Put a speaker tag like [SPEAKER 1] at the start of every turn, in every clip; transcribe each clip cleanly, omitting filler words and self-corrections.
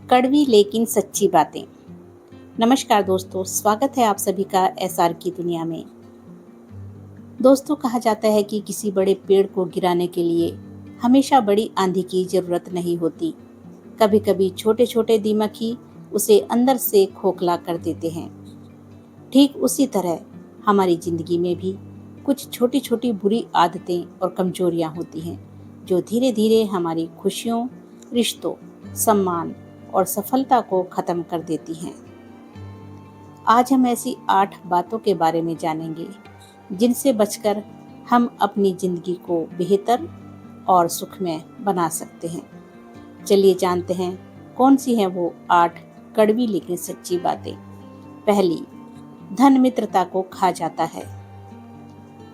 [SPEAKER 1] कड़वी लेकिन सच्ची बातें। नमस्कार दोस्तों, स्वागत है आप सभी का एसआर की दुनिया में। दोस्तों, कहा जाता है कि किसी बड़े पेड़ को गिराने के लिए हमेशा बड़ी आंधी की जरूरत नहीं होती। कभी कभी छोटे छोटे दीमक ही उसे अंदर से खोखला कर देते हैं। ठीक उसी तरह हमारी जिंदगी में भी कुछ छोटी छोटी बुरी आदतें और कमजोरियां होती हैं, जो धीरे धीरे हमारी खुशियों, रिश्तों, सम्मान और सफलता को खत्म कर देती हैं। आज हम ऐसी 8 बातों के बारे में जानेंगे जिनसे बचकर हम अपनी जिंदगी को बेहतर और सुखमय बना सकते हैं। चलिए जानते हैं कौन सी हैं वो 8 कड़वी लेकिन सच्ची बातें। पहली, धन मित्रता को खा जाता है।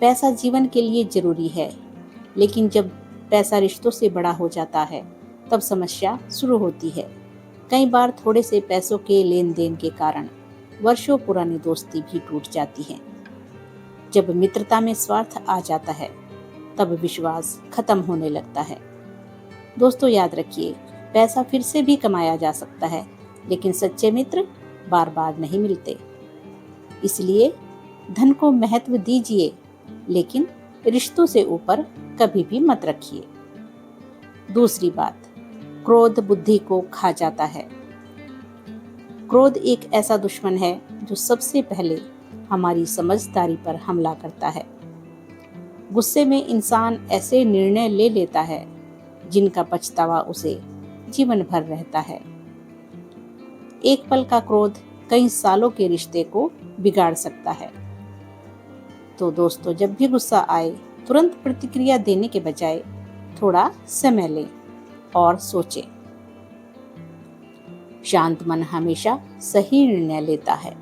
[SPEAKER 1] पैसा जीवन के लिए जरूरी है, लेकिन जब पैसा रिश्तों से बड़ा हो जाता है तब समस्या शुरू होती है। कई बार थोड़े से पैसों के लेन देन के कारण वर्षों पुरानी दोस्ती भी टूट जाती है। जब मित्रता में स्वार्थ आ जाता है तब विश्वास खत्म होने लगता है। दोस्तों, याद रखिए, पैसा फिर से भी कमाया जा सकता है, लेकिन सच्चे मित्र बार बार नहीं मिलते। इसलिए धन को महत्व दीजिए, लेकिन रिश्तों से ऊपर कभी भी मत रखिए। दूसरी बात, क्रोध बुद्धि को खा जाता है। क्रोध एक ऐसा दुश्मन है जो सबसे पहले हमारी समझदारी पर हमला करता है। गुस्से में इंसान ऐसे निर्णय ले लेता है जिनका पछतावा उसे जीवन भर रहता है। एक पल का क्रोध कई सालों के रिश्ते को बिगाड़ सकता है। तो दोस्तों, जब भी गुस्सा आए तुरंत प्रतिक्रिया देने के बजाय थोड़ा समय लें और सोचें। शांत मन हमेशा सही निर्णय लेता है।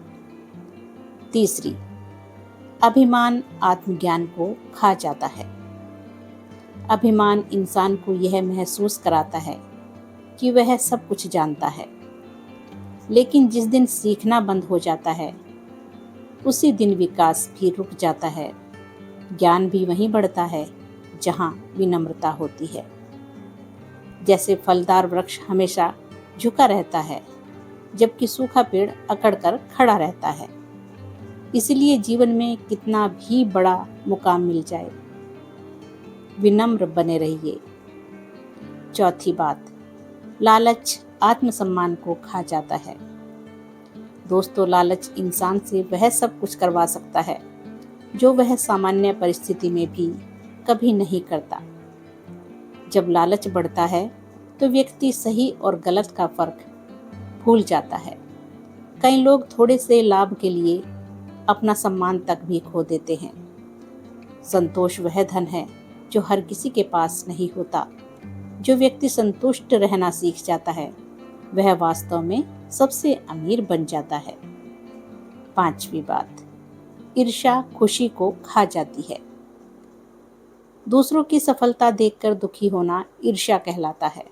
[SPEAKER 1] तीसरी, अभिमान आत्मज्ञान को खा जाता है। अभिमान इंसान को यह महसूस कराता है कि वह सब कुछ जानता है, लेकिन जिस दिन सीखना बंद हो जाता है उसी दिन विकास भी रुक जाता है। ज्ञान भी वहीं बढ़ता है जहां विनम्रता होती है। जैसे फलदार वृक्ष हमेशा झुका रहता है, जबकि सूखा पेड़ अकड़ कर खड़ा रहता है। इसलिए जीवन में कितना भी बड़ा मुकाम मिल जाए, विनम्र बने रहिए। चौथी बात, लालच आत्मसम्मान को खा जाता है। दोस्तों, लालच इंसान से वह सब कुछ करवा सकता है जो वह सामान्य परिस्थिति में भी कभी नहीं करता। जब लालच बढ़ता है तो व्यक्ति सही और गलत का फर्क भूल जाता है। कई लोग थोड़े से लाभ के लिए अपना सम्मान तक भी खो देते हैं। संतोष वह धन है जो हर किसी के पास नहीं होता। जो व्यक्ति संतुष्ट रहना सीख जाता है वह वास्तव में सबसे अमीर बन जाता है। पांचवी बात, ईर्ष्या खुशी को खा जाती है। दूसरों की सफलता देखकर दुखी होना ईर्ष्या कहलाता है।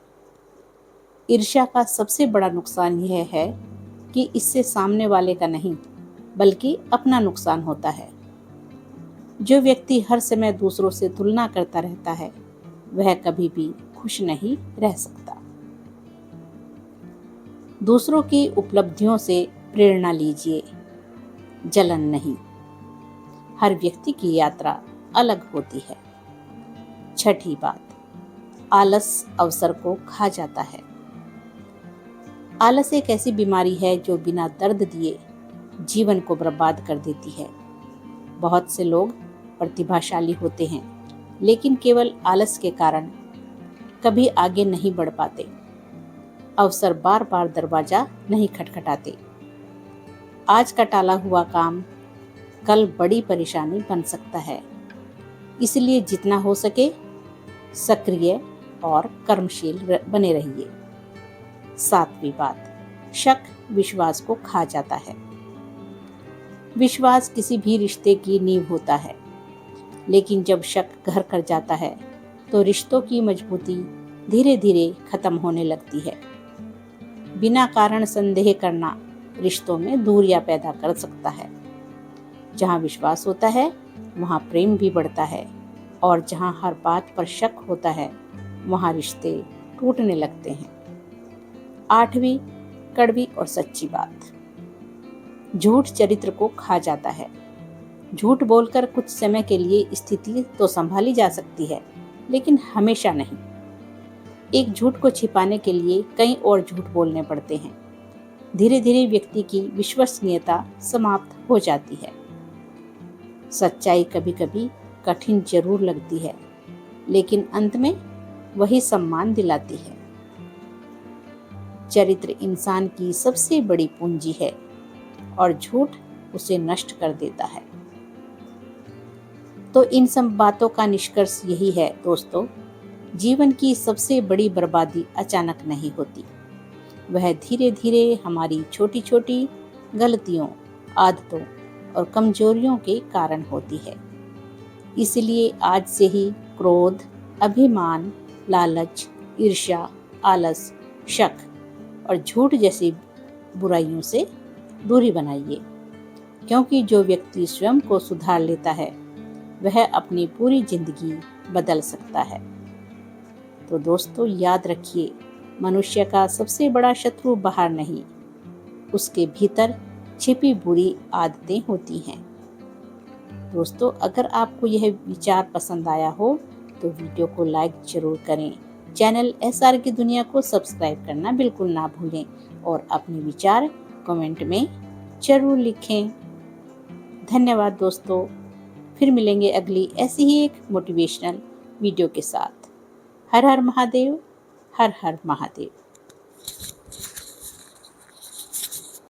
[SPEAKER 1] ईर्ष्या का सबसे बड़ा नुकसान यह है कि इससे सामने वाले का नहीं बल्कि अपना नुकसान होता है। जो व्यक्ति हर समय दूसरों से तुलना करता रहता है वह कभी भी खुश नहीं रह सकता। दूसरों की उपलब्धियों से प्रेरणा लीजिए, जलन नहीं। हर व्यक्ति की यात्रा अलग होती है। छठी बात, आलस अवसर को खा जाता है। आलस एक ऐसी बीमारी है जो बिना दर्द दिए जीवन को बर्बाद कर देती है। बहुत से लोग प्रतिभाशाली होते हैं, लेकिन केवल आलस के कारण कभी आगे नहीं बढ़ पाते। अवसर बार बार दरवाजा नहीं खटखटाते। आज का टाला हुआ काम कल बड़ी परेशानी बन सकता है। इसलिए जितना हो सके सक्रिय और कर्मशील बने रहिए। सातवीं बात, शक विश्वास को खा जाता है। विश्वास किसी भी रिश्ते की नींव होता है, लेकिन जब शक घर कर जाता है तो रिश्तों की मजबूती धीरे धीरे खत्म होने लगती है। बिना कारण संदेह करना रिश्तों में दूरियां पैदा कर सकता है। जहां विश्वास होता है वहां प्रेम भी बढ़ता है, और जहां हर बात पर शक होता है वहां रिश्ते टूटने लगते हैं। 8वीं कड़वी और सच्ची बात। झूठ चरित्र को खा जाता है। झूठ बोलकर कुछ समय के लिए स्थिति तो संभाली जा सकती है, लेकिन हमेशा नहीं। एक झूठ को छिपाने के लिए कई और झूठ बोलने पड़ते हैं। धीरे धीरे व्यक्ति की विश्वसनीयता समाप्त हो जाती है। सच्चाई कभी कभी कठिन जरूर लगती है, लेकिन अंत में वही सम्मान दिलाती है। चरित्र इंसान की सबसे बड़ी पूंजी है और झूठ उसे नष्ट कर देता है। तो इन सब बातों का निष्कर्ष यही है दोस्तों, जीवन की सबसे बड़ी बर्बादी अचानक नहीं होती। वह धीरे धीरे हमारी छोटी छोटी गलतियों, आदतों और कमजोरियों के कारण होती है। इसलिए आज से ही क्रोध, अभिमान, लालच, ईर्ष्या, आलस, शक और झूठ जैसी बुराइयों से दूरी बनाइए, क्योंकि जो व्यक्ति स्वयं को सुधार लेता है वह अपनी पूरी जिंदगी बदल सकता है। तो दोस्तों याद रखिए, मनुष्य का सबसे बड़ा शत्रु बाहर नहीं, उसके भीतर छिपी बुरी आदतें होती हैं। दोस्तों अगर आपको यह विचार पसंद आया हो तो वीडियो को लाइक जरूर करें। चैनल एसआर की दुनिया को सब्सक्राइब करना बिल्कुल ना भूलें और अपने विचार कमेंट में जरूर लिखें। धन्यवाद दोस्तों। फिर मिलेंगे अगली ऐसी ही एक मोटिवेशनल वीडियो के साथ। हर हर महादेव, हर हर महादेव।